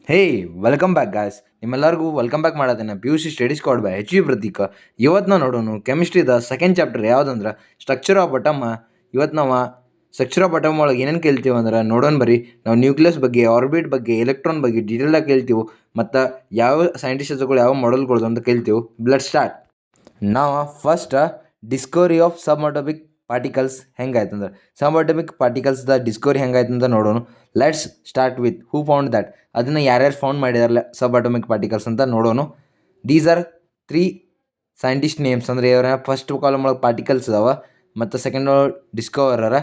ಹೇ welcome back guys, ನಿಮ್ಮೆಲ್ಲರಿಗೂ welcome back ಮಾಡತ್ತೇನೆ P U C studies card by H V Prateeka. ಇವತ್ತು ನಾವು ನೋಡೋಣ ಕೆಮಿಸ್ಟ್ರಿದ ಸೆಕೆಂಡ್ ಚಾಪ್ಟರ್ ಯಾವುದಂದ್ರೆ ಸ್ಟ್ರಕ್ಚರ್ ಆಫ್ ಅಟಮ್. ಇವತ್ತು ನಾವು ಸ್ಟ್ರಕ್ಚರ್ ಆಫ್ ಅಟಮ್ ಒಳಗೆ ಏನೇನು ಕೇಳ್ತೀವಿ ಅಂದ್ರೆ ನೋಡೋಣ ಬರ್ರಿ. ನಾವು ನ್ಯೂಕ್ಲಿಯಸ್ ಬಗ್ಗೆ, ಆರ್ಬಿಟ್ ಬಗ್ಗೆ, ಎಲೆಕ್ಟ್ರಾನ್ ಬಗ್ಗೆ ಡೀಟೇಲಾಗಿ ಕೇಳ್ತೀವಿ. ಮತ್ತು ಯಾವ ಸೈಂಟಿಸ್ಟ್ಗಳು ಯಾವ ಮಾಡೆಲ್ಗಳು ಅಂತ ಕೇಳ್ತೀವಿ. ಬ್ಲಡ್ ಸ್ಟಾರ್ಟ್. ನಾವು first discovery of subatomic particles ಹೆಂಗಾಯ್ತಂದ್ರೆ ಸಬ್ ಅಟಮಿಕ್ ಪಾರ್ಟಿಕಲ್ಸ್ದ ಡಿಸ್ಕವರಿ ಹೆಂಗಾಯ್ತಂತ ನೋಡೋಣ. Let's start with who found that. ಅದನ್ನು ಯಾರ್ಯಾರು ಫೌಂಡ್ ಮಾಡಿದಾರಲ್ಲ ಸಬ್ ಅಟಮಿಕ್ ಪಾರ್ಟಿಕಲ್ಸ್ ಅಂತ ನೋಡೋಣ. These are 3 scientist names. ಅಂದರೆ ಇವರ ಫಸ್ಟ್ ಕಾಲಮ್ ಒಳಗೆ ಪಾರ್ಟಿಕಲ್ಸ್ ಅದಾವ, ಮತ್ತು ಸೆಕೆಂಡ್ ಒಳಗೆ ಡಿಸ್ಕವರರ,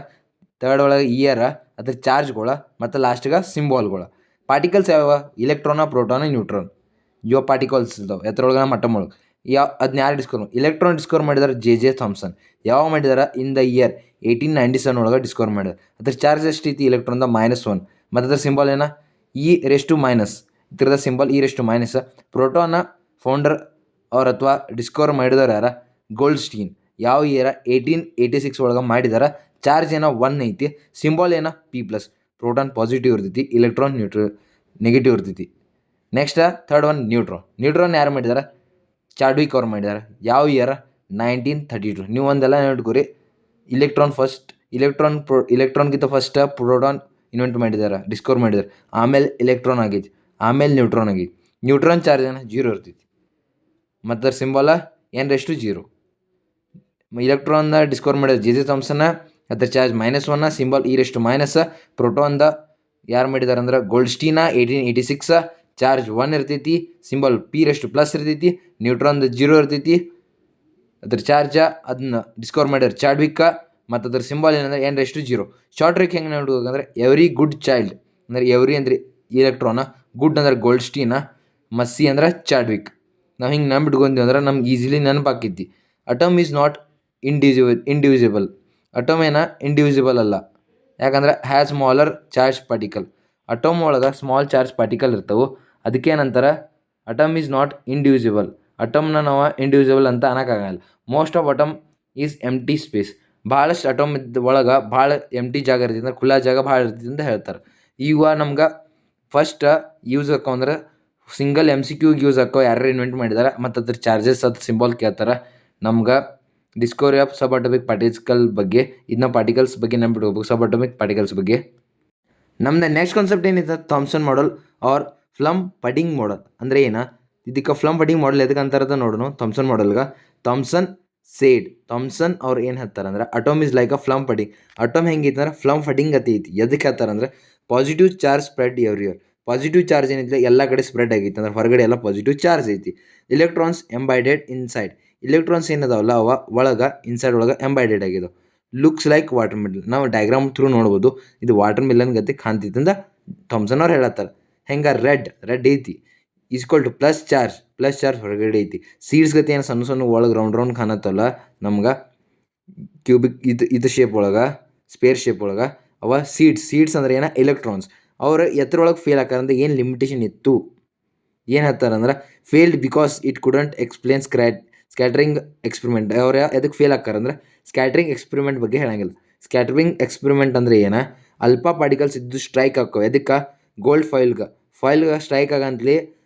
ತರ್ಡ್ ಒಳಗೆ ಇಯರ, ಅದ್ರ ಚಾರ್ಜ್ಗಳ, ಮತ್ತು ಲಾಸ್ಟ್ಗೆ ಸಿಂಬಾಲ್ಗಳ. ಪಾರ್ಟಿಕಲ್ಸ್ ಯಾವ್ಯಾವ? ಇಲೆಕ್ಟ್ರಾನ, ಪ್ರೋಟಾನ, ನ್ಯೂಟ್ರಾನ್. ಇವ ಪಾರ್ಟಿಕಲ್ಸ್ ಇದಾವೆ ಎತ್ತರೊಳಗೆ ಅಟಮ್ ಒಳಗೆ. ಅದನ್ನ ಯಾರು ಡಿಸ್ಕವರ್? ಇಲೆಕ್ಟ್ರಾನ್ ಡಿಸ್ಕವರ್ ಮಾಡಿದಾರೆ ಜೆ ಥಾಮ್ಸನ್. ಯಾವಾಗ ಮಾಡಿದಾರೆ? ಇನ್ ದ ಇಯರ್ 1897 ಒಳಗೆ ಡಿಸ್ಕವರ್ ಮಾಡಿದಾರೆ. ಅದ್ರ ಚಾರ್ಜ್ ಎಷ್ಟೈತಿ ಇಲೆಕ್ಟ್ರಾನ್ದ? -1. ಮತ್ತು ಅದ್ರ ಸಿಂಬಲ್ ಏನ? E⁻⁻. ಇದ್ರದ ಸಿಂಬಲ್ E⁻⁻. ಪ್ರೋಟಾನ ಫೌಂಡರ್ ಅವ್ರ ಅಥವಾ ಡಿಸ್ಕವರ್ ಮಾಡಿದವ್ರು ಯಾರ? ಗೋಲ್ಡ್ಸ್ಟೀನ್. ಯಾವ ಇಯರ? 1886 ಒಳಗೆ ಮಾಡಿದಾರೆ. ಚಾರ್ಜ್ ಏನ? 1 ಐತಿ. ಸಿಂಬಲ್ ಏನ? P+. ಪ್ರೋಟಾನ್ ಪಾಸಿಟಿವ್ ಇರ್ತೈತಿ, ಇಲೆಕ್ಟ್ರಾನ್ ನೆಗೆಟಿವ್ ಇರ್ತೈತಿ. ನೆಕ್ಸ್ಟ್ ಥರ್ಡ್ ಒನ್ ನ್ಯೂಟ್ರಾನ್ ಯಾರು ಮಾಡಿದಾರೆ? ಚಾಡ್ವಿಕ್ ಅವ್ರು ಮಾಡಿದ್ದಾರೆ. ಯಾವ ಇಯರ್? 1932. ನೀವು ಒಂದೆಲ್ಲ ನೋಡ್ಕೊರಿ. ಇಲೆಕ್ಟ್ರಾನ್ಗಿಂತ ಫಸ್ಟ್ ಪ್ರೋಟಾನ್ ಇನ್ವೆಂಟ್ ಮಾಡಿದ್ದಾರೆ, ಡಿಸ್ಕವರ್ ಮಾಡಿದ್ದಾರೆ. ಆಮೇಲೆ ಎಲೆಕ್ಟ್ರಾನ್ ಆಗೈತಿ, ಆಮೇಲೆ ನ್ಯೂಟ್ರಾನ್ ಆಗೈತಿ. ನ್ಯೂಟ್ರಾನ್ ಚಾರ್ಜ್ ಏನ? 0 ಇರ್ತೈತಿ. ಮತ್ತು ಅದ್ರ ಸಿಂಬಲ n⁻0. ಇಲೆಕ್ಟ್ರಾನ್ನ ಡಿಸ್ಕವರ್ ಮಾಡಿದ ಜೆ ಥಾಮ್ಸನ್. ಅದ್ರ ಚಾರ್ಜ್ -1, ಸಿಂಬಲ್ E⁻⁻. ಪ್ರೋಟಾನ್ದ ಯಾರು ಮಾಡಿದಾರೆ ಅಂದ್ರೆ ಗೋಲ್ಡ್ಸ್ಟೀನ, 1886. ಚಾರ್ಜ್ 1 ಇರ್ತೈತಿ, ಸಿಂಬಲ್ P+ ಇರ್ತೈತಿ. ನ್ಯೂಟ್ರಾನ್ದ 0 ಇರ್ತೈತಿ. ಅದ್ರ ಚಾರ್ಜ ಅದನ್ನ ಡಿಸ್ಕವರ್ ಮಾಡ್ಯಾರ ಚಾಡ್ವಿಕ್. ಮತ್ತು ಅದ್ರ ಸಿಂಬಲ್ ಏನಂದ್ರೆ n⁻0. ಶಾರ್ಟ್ ಟ್ರಿಕ್ ಹೆಂಗೆ ನೋಡ್ಬೇಕಂದ್ರೆ ಎವ್ರಿ ಗುಡ್ ಚೈಲ್ಡ್ ಅಂದರೆ ಎವ್ರಿ ಅಂದರೆ ಇಲೆಕ್ಟ್ರಾನ, ಗುಡ್ ಅಂದ್ರೆ ಗೋಲ್ಡ್ಸ್ಟೀನ, ಮಸ್ಸಿ ಅಂದ್ರೆ ಚಾಡ್ವಿಕ್. ನಾವು ಹಿಂಗೆ ನಂಬಿಟ್ಕೊಂತೀವಿ ಅಂದ್ರೆ ನಮ್ಗೆ ಈಸಿಲಿ ನೆನಪಾಕೈತಿ. Atom is not indivisible. Atom ಏನ ಇಂಡಿವಿಸಿಬಲ್ ಅಲ್ಲ. ಯಾಕಂದ್ರೆ has smaller charge particle. Atom ಒಳಗೆ ಸ್ಮಾಲ್ ಚಾರ್ಜ್ ಪಾರ್ಟಿಕಲ್ ಇರ್ತವೆ. ಅದಕ್ಕೇನಂತಾರೆ? Atom is not indivisible. ಅಟಮ್ನ ನಾವು ಇಂಡಿವಿಸಿಬಲ್ ಅಂತ ಅನ್ನೋಕ್ಕಾಗಲ್ಲ. Most of atom is empty space. ಭಾಳಷ್ಟು ಅಟಮ್ ಒಳಗೆ ಭಾಳ ಎಂಟಿ ಜಾಗ ಇರ್ತೈತಿ, ಅಂದ್ರೆ ಖುಲ್ಲಾ ಜಾಗ ಭಾಳ ಇರ್ತೈತಿ ಅಂತ ಹೇಳ್ತಾರೆ. ಇವ ನಮ್ಗೆ ಫಸ್ಟ್ ಯೂಸ್ ಆಕ್ಕೋ ಅಂದ್ರೆ ಸಿಂಗಲ್ MCQ ಯೂಸ್ ಆಕ್ಕೋ ಯಾರು ಇನ್ವೆಂಟ್ ಮಾಡಿದಾರೆ. ಮತ್ತು ಅದ್ರ ಚಾರ್ಜಸ್ ಅದು ಸಿಂಬಲ್ ಕೇಳ್ತಾರೆ. ನಮ್ಗೆ Discovery of sub atomic particle ಬಗ್ಗೆ, ಇದನ್ನ ಪಾರ್ಟಿಕಲ್ಸ್ ಬಗ್ಗೆ ನೆನ್ಪಿಟ್ಕೋಬೇಕು, ಸಬ್ ಅಟಮಿಕ್ ಪಾರ್ಟಿಕಲ್ಸ್ ಬಗ್ಗೆ. ನಮ್ದು ನೆಕ್ಸ್ಟ್ ಕಾನ್ಸೆಪ್ಟ್ ಏನಿದೆ? Thomson model or plum pudding model. ಅಂದರೆ ಏನ? ಇದಕ್ಕೆ ಫ್ಲಮ್ ಪಡಿಂಗ್ ಮಾಡೆಲ್ ಎದಕ್ಕೆ ಅಂತಾರದ ನೋಡೋಣ. ಥಾಮ್ಸನ್ ಮಾಡೆಲ್ಗೆ ಥಾಮ್ಸನ್ ಅವ್ರು ಏನು ಹೇಳ್ತಾರೆ ಅಂದ್ರೆ atom is like a plum pudding. Atom ಹೆಂಗೈತೆ ಅಂದ್ರೆ ಫ್ಲಮ್ ಪಡಿಂಗ್ ಅತಿ ಐತಿ. ಎದಕ್ಕೆ ಹೇಳ್ತಾರೆ ಅಂದ್ರೆ positive charge spread everywhere. Positive charge ಏನಿದೆ ಎಲ್ಲ ಕಡೆ ಸ್ಪ್ರೆಡ್ ಆಗೈತಿ, ಅಂದ್ರೆ ಹೊರಗಡೆ ಎಲ್ಲ ಪಾಸಿಟಿವ್ ಚಾರ್ಜ್ ಐತಿ. Electrons embedded inside. ಇಲೆಕ್ಟ್ರಾನ್ಸ್ ಏನದಾವಲ್ಲ ಅವ ಒಳಗೆ ಇನ್ಸೈಡ್ ಒಳಗೆ ಎಂಬೈಡೆಡ್ ಆಗಿದಾವೆ. Looks like watermelon. ನಾವು ಡಯಾಗ್ರಾಮ್ ಥ್ರೂ ನೋಡ್ಬೋದು. ಇದು ವಾಟರ್ ಮಿಲನ್ ಗತಿ ಕಾಣ್ತಿತ್ತಂದ ಥಾಮ್ಸನ್ ಅವ್ರು ಹೇಳತ್ತಾರೆ. ಹೆಂಗೆ? ರೆಡ್ ಐತಿ ಈಸ್ಕ್ವಲ್ ಟು ಪ್ಲಸ್ ಚಾರ್ಜ್ ಹೊರಗಡೆ ಐತಿ. ಸೀಡ್ಸ್ ಗತಿ ಏನು ಸಣ್ಣ ಸಣ್ಣ ಒಳಗೆ ರೌಂಡ್ ಕಾಣತ್ತಲ್ಲ ನಮ್ಗೆ ಕ್ಯೂಬಿಕ್ ಇದು ಶೇಪ್ ಒಳಗೆ, ಸ್ಪೇರ್ ಶೇಪ್ ಒಳಗೆ ಅವ ಸೀಡ್ಸ್ ಅಂದ್ರೆ ಏನ? ಎಲೆಕ್ಟ್ರಾನ್ಸ್. ಅವ್ರು ಎತ್ತರೊಳಗೆ ಫೇಲ್ ಆಕಾರಂದ್ರೆ ಏನು ಲಿಮಿಟೇಷನ್ ಇತ್ತು? ಏನು ಹೇಳ್ತಾರಂದ್ರೆ failed because it couldn't explain scattering experiment. ಅವ್ರು ಎದಕ್ಕೆ ಫೇಲ್ ಆಕಾರಂದ್ರೆ ಸ್ಕ್ಯಾಟ್ರಿಂಗ್ ಎಕ್ಸ್ಪೆರಿಮೆಂಟ್ ಬಗ್ಗೆ ಹೇಳಂಗಿಲ್ಲ. ಸ್ಕ್ಯಾಟ್ರಿಂಗ್ ಎಕ್ಸ್ಪೆರಿಮೆಂಟ್ ಅಂದರೆ ಏನ? ಅಲ್ಫಾ ಪಾರ್ಟಿಕಲ್ಸ್ ಇದ್ದು ಸ್ಟ್ರೈಕ್ ಹಾಕೋ. ಎದಕ್ಕೆ? ಗೋಲ್ಡ್ ಫಾಯಿಲ್ಗೆ ಸ್ಟ್ರೈಕ್ ಆಗಂತಲೇ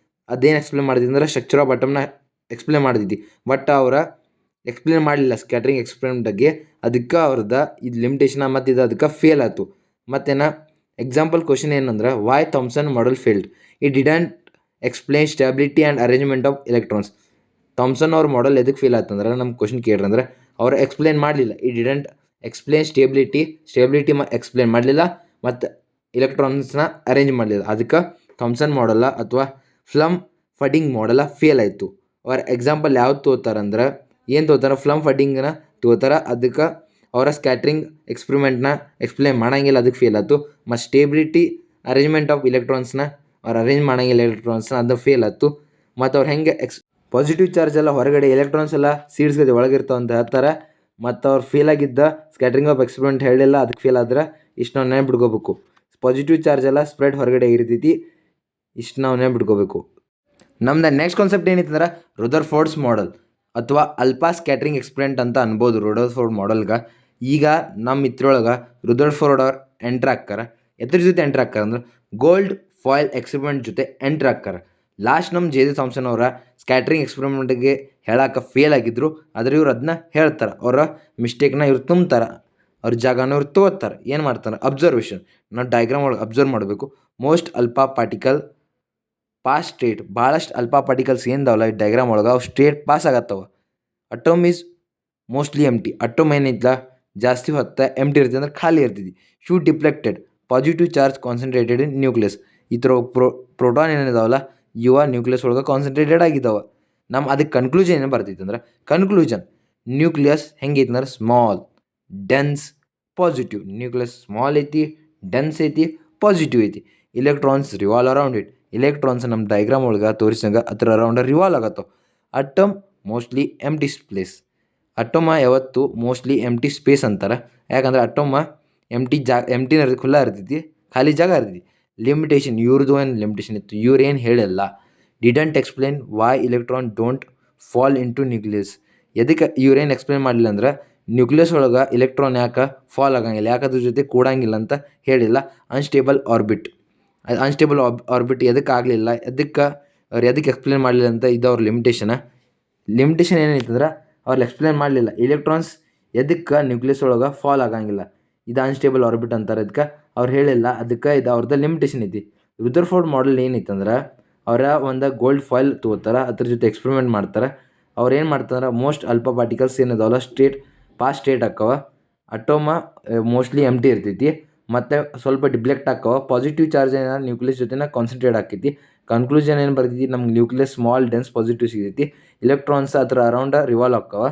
ಅದೇನು ಎಕ್ಸ್ಪ್ಲೇನ್ ಮಾಡಿದ್ವಿ ಅಂದ್ರೆ ಸ್ಟ್ರಕ್ಚರ್ ಆಫ್ ಅಟಮ್ನ ಎಕ್ಸ್ಪ್ಲೇನ್ ಮಾಡಿದ್ವಿ. ಬಟ್ ಅವ್ರ ಎಕ್ಸ್ಪ್ಲೇನ್ ಮಾಡಲಿಲ್ಲ ಸ್ಕ್ಯಾಟ್ರಿಂಗ್ ಎಕ್ಸ್ಪೆರಿಮೆಂಟ್ ಬಗ್ಗೆ. ಅದಕ್ಕೆ ಅವ್ರದ್ದು ಇದು ಲಿಮಿಟೇಷನ್ ಮತ್ತು ಇದು ಅದಕ್ಕೆ ಫೇಲ್ ಆಯ್ತು. ಮತ್ತೇನ ಎಕ್ಸಾಂಪಲ್ ಕ್ವಶನ್ ಏನಂದ್ರೆ why Thomson model failed? It didn't explain stability and arrangement of electrons. Thomson ಅವ್ರ ಮಾಡೆಲ್ ಎದಕ್ಕೆ ಫೇಲ್ ಆಯ್ತಂದ್ರೆ ನಮ್ಮ ಕ್ವಶನ್ ಕೇಳ್ರಿ ಅಂದ್ರೆ ಅವ್ರು ಎಕ್ಸ್ಪ್ಲೇನ್ ಮಾಡಲಿಲ್ಲ. It didn't explain stability explain ಮಾಡಲಿಲ್ಲ, ಮತ್ತು ಎಲೆಕ್ಟ್ರಾನ್ಸ್ನ ಅರೇಂಜ್ ಮಾಡಲಿಲ್ಲ. ಅದಕ್ಕೆ ಥಾಮ್ಸನ್ ಮಾಡೆಲ್ಲ ಅಥವಾ ಫ್ಲಮ್ ಫಡಿಂಗ್ ಮಾಡೆಲ್ಲ ಫೇಲ್ ಆಯಿತು. ಅವ್ರ ಎಕ್ಸಾಂಪಲ್ ಯಾವ್ದು ತೋತಾರಂದ್ರೆ ಏನು ತೋತಾರೆ? ಫ್ಲಮ್ ಫಡಿಂಗ್ನ ತೋತಾರೆ. ಅದಕ್ಕೆ ಅವರ ಸ್ಕ್ಯಾಟ್ರಿಂಗ್ ಎಕ್ಸ್ಪೆರಿಮೆಂಟ್ನ ಎಕ್ಸ್ಪ್ಲೇನ್ ಮಾಡೋಂಗಿಲ್ಲ, ಅದಕ್ಕೆ ಫೇಲ್ ಆಯ್ತು. ಮತ್ತು ಸ್ಟೇಬಿಲಿಟಿ ಅರೇಂಜ್ಮೆಂಟ್ ಆಫ್ ಇಲೆಕ್ಟ್ರಾನ್ಸ್ನ ಅವ್ರು ಅರೇಂಜ್ ಮಾಡೋಂಗಿಲ್ಲ ಎಲೆಕ್ಟ್ರಾನ್ಸ್ನ, ಅದು ಫೇಲ್ ಆಯ್ತು. ಮತ್ತು ಅವ್ರು ಹೆಂಗೆ ಪಾಸಿಟಿವ್ ಚಾರ್ಜ್ ಎಲ್ಲ ಹೊರಗಡೆ, ಎಲೆಕ್ಟ್ರಾನ್ಸ್ ಎಲ್ಲ ಸೀಡ್ಸ್ ಗತಿ ಒಳಗಿರ್ತಾವೆ ಅಂತ ಹೇಳ್ತಾರೆ. ಮತ್ತು ಅವ್ರು ಫೇಲ್ ಆಗಿದ್ದ ಸ್ಕ್ಯಾಟ್ರಿಂಗ್ ಆಫ್ ಎಕ್ಸ್ಪೆರಿಮೆಂಟ್ ಹೇಳಿಲ್ಲ, ಅದಕ್ಕೆ ಫೇಲ್ ಆದ್ರೆ ಇಷ್ಟು ನಾವು ನೆನ್ಪಿಟ್ಕೋಬೇಕು. ಪಾಸಿಟಿವ್ ಚಾರ್ಜ್ ಎಲ್ಲ ಸ್ಪ್ರೆಡ್ ಹೊರಗಡೆ ಇರ್ತೈತಿ. ಇಷ್ಟು ನಾವು ನೆನ್ಪಿಟ್ಕೋಬೇಕು. ನಮ್ದು ನೆಕ್ಸ್ಟ್ ಕಾನ್ಸೆಪ್ಟ್ ಏನಿತ್ತಂದ್ರೆ ರುದರ್ಫೋರ್ಡ್ಸ್ ಮಾಡೆಲ್ ಅಥವಾ ಅಲ್ಫಾ ಸ್ಕ್ಯಾಟ್ರಿಂಗ್ ಎಕ್ಸ್ಪೆರಿಮೆಂಟ್ ಅಂತ ಅನ್ಬೋದು ರುದರ್ಫೋರ್ಡ್ ಮಾಡೆಲ್ಗೆ. ಈಗ ನಮ್ಮ ಇದ್ರೊಳಗೆ ರುದರ್ಫೋರ್ಡ್ ಅವ್ರು ಎಂಟ್ರ್ ಹಾಕ್ತಾರೆ. ಎದ್ರ ಜೊತೆ ಎಂಟ್ರ್ ಹಾಕ್ತಾರೆ ಅಂದ್ರೆ ಗೋಲ್ಡ್ ಫಾಯಿಲ್ ಎಕ್ಸ್ಪೆರಿಮೆಂಟ್ ಜೊತೆ ಎಂಟ್ರ್ ಆಕ್ಕಾರ. ಲಾಸ್ಟ್ ನಮ್ಮ ಜೆ ಡಿ ಥಾಮ್ಸನ್ ಅವರ ಸ್ಕ್ಯಾಟ್ರಿಂಗ್ ಎಕ್ಸ್ಪೆರಿಮೆಂಟ್ಗೆ ಹೇಳಕ್ಕೆ ಫೇಲ್ ಆಗಿದ್ರು, ಆದರೆ ಇವ್ರು ಅದನ್ನ ಹೇಳ್ತಾರೆ. ಅವರ ಮಿಸ್ಟೇಕ್ನ ಇವ್ರು ತುಂಬ್ತಾರೆ, ಅವ್ರ ಜಾಗನ ಇವ್ರು ತಗೋತಾರೆ. ಏನು ಮಾಡ್ತಾರೆ? ಅಬ್ಸರ್ವೇಷನ್. ನಾವು ಡಯಾಗ್ರಾಮ್ ಒಳಗೆ ಅಬ್ಸರ್ವ್ ಮಾಡಬೇಕು. Most alpha particle pass state. ಭಾಳಷ್ಟು ಅಲ್ಫಾ ಪಾರ್ಟಿಕಲ್ಸ್ ಏನದಾವಲ್ಲ ಈ ಡಯಾಗ್ರಾಮ್ ಒಳಗೆ ಅವು state pass ಆಗತ್ತವ. Atom is mostly empty. Atom ಏನಿಲ್ಲ ಜಾಸ್ತಿ ಹೊತ್ತ ಎಂಟಿ ಇರ್ತದೆ ಅಂದ್ರೆ ಖಾಲಿ ಇರ್ತೈತಿ. ಶೂ ಡಿಪ್ಲೆಕ್ಟೆಡ್. ಪಾಸಿಟಿವ್ ಚಾರ್ಜ್ ಕಾನ್ಸಂಟ್ರೇಟೆಡ್ ಇನ್ ನ್ಯೂಕ್ಲಿಯಸ್. ಈ ಥರ ಪ್ರೋಟಾನ್ ಏನಿದಾವಲ್ಲ ಇವ ನ್ಯೂಕ್ಲಿಯಸ್ ಒಳಗೆ ಕಾನ್ಸಂಟ್ರೇಟೆಡ್ ಆಗಿದ್ದಾವೆ. ಅದಕ್ಕೆ ಕನ್ಕ್ಲೂಷನ್ ಏನು ಬರ್ತೈತೆ ಅಂದ್ರೆ, ಕನ್ಕ್ಲೂಷನ್ ನ್ಯೂಕ್ಲಿಯಸ್ ಹೆಂಗೈತೆ ಅಂದ್ರೆ small, dense, positive. Nucleus small ಐತಿ, ಡೆನ್ಸ್ ಐತಿ, ಪಾಸಿಟಿವ್ ಐತಿ. Electrons revolve around it. Electrons ನಮ್ಮ ಡಯಾಗ್ರಾಮ್ ಒಳಗೆ ತೋರಿಸಿದಂಗೆ ಅದ್ರ ಅರೌಂಡ್ ರಿವಾಲ್ವ್ ಆಗತ್ತವ. ಅಟಮ್ ಮೋಸ್ಟ್ಲಿ ಎಂಟಿ ಪ್ಲೇಸ್. ಅಟೋಮ ಯಾವತ್ತು ಮೋಸ್ಟ್ಲಿ ಎಂಟಿ ಸ್ಪೇಸ್ ಅಂತಾರೆ. ಯಾಕಂದ್ರೆ ಅಟೋಮ ಎಂಟಿನ ಖುಲ್ಲ ಇರ್ತೈತಿ, ಖಾಲಿ ಜಾಗ ಇರ್ತೈತಿ. ಲಿಮಿಟೇಷನ್. ಇವ್ರದ್ದು ಏನು ಲಿಮಿಟೇಷನ್ ಇತ್ತು, ಇವ್ರೇನು ಹೇಳಿಲ್ಲ. Didn't explain why electron don't fall into nucleus. ಎದಕ್ಕೆ ಇವ್ರೇನು ಎಕ್ಸ್ಪ್ಲೇನ್ ಮಾಡಲಿಲ್ಲ ಅಂದ್ರೆ ನ್ಯೂಕ್ಲಿಯಸ್ ಒಳಗೆ ಇಲೆಕ್ಟ್ರಾನ್ ಯಾಕೆ ಫಾಲ್ ಆಗಂಗಿಲ್ಲ, ಯಾಕೆ ಅದ್ರ ಜೊತೆ ಕೂಡಂಗಿಲ್ಲ ಅಂತ ಹೇಳಿಲ್ಲ. Unstable orbit. ಅನ್ಸ್ಟೇಬಲ್ ಆರ್ಬಿಟ್ ಎದಕ್ಕೆ ಆಗಲಿಲ್ಲ, ಅವ್ರು ಎದಕ್ಕೆ ಎಕ್ಸ್ಪ್ಲೇನ್ ಮಾಡಲಿಲ್ಲ ಅಂತ ಇದು ಅವ್ರ ಲಿಮಿಟೇಷನ್. ಲಿಮಿಟೇಷನ್ ಏನೈತಂದ್ರೆ ಅವ್ರು ಎಕ್ಸ್ಪ್ಲೇನ್ ಮಾಡಲಿಲ್ಲ ಇಲೆಕ್ಟ್ರಾನ್ಸ್ ಎದಕ್ಕೆ ನ್ಯೂಕ್ಲಿಯಸ್ ಒಳಗೆ ಫಾಲ್ ಆಗಂಗಿಲ್ಲ. ಇದು ಅನ್ಸ್ಟೇಬಲ್ ಆರ್ಬಿಟ್ ಅಂತಾರೆ. ಅದಕ್ಕೆ ಅವ್ರು ಹೇಳಿಲ್ಲ. ಅದಕ್ಕೆ ಇದು ಅವ್ರದ್ದು ಲಿಮಿಟೇಷನ್ ಐತಿ. ರುದರ್ಫೋರ್ಡ್ ಮಾಡೆಲ್ ಏನೈತಂದ್ರೆ ಅವರ ಒಂದು ಗೋಲ್ಡ್ ಫಾಯಿಲ್ ತೊಗೋತಾರೆ, ಅದ್ರ ಜೊತೆ ಎಕ್ಸ್ಪೆರಿಮೆಂಟ್ ಮಾಡ್ತಾರೆ. ಅವ್ರು ಏನು ಮಾಡ್ತಾರೆ, ಮೋಸ್ಟ್ ಅಲ್ಫಾ ಪಾರ್ಟಿಕಲ್ಸ್ ಏನಿದಾವಲ್ಲ ಪಾಸ್ ಸ್ಟೇಟ್ ಆಕ್ಕವ. ಅಟೋಮ ಮೋಸ್ಟ್ಲಿ ಎಂಟಿ ಇರ್ತೈತಿ, ಮತ್ತು ಸ್ವಲ್ಪ ಡಿಪ್ಲೆಕ್ಟ್ ಆಕ್ಕವ. ಪಾಸಿಟಿವ್ ಚಾರ್ಜ್ ಏನಾರ ನ್ಯೂಕ್ಲಿಯಸ್ ಜೊತೆನ ಕಾನ್ಸಂಟ್ರೇಟ್ ಆಕೈತಿ. ಕನ್ಕ್ಲೂಷನ್ ಏನು ಬರ್ತೈತಿ, ನಮ್ಗೆ ನ್ಯೂಕ್ಲಿಯಸ್ ಸ್ಮಾಲ್, ಡೆನ್ಸ್, ಪಾಸಿಟಿವ್ ಸಿಗೈತಿ. ಇಲೆಕ್ಟ್ರಾನ್ಸ್ ಅದ್ರ ಅರೌಂಡ್ ರಿವಾಲ್ವ್ ಆಕ್ಕವ.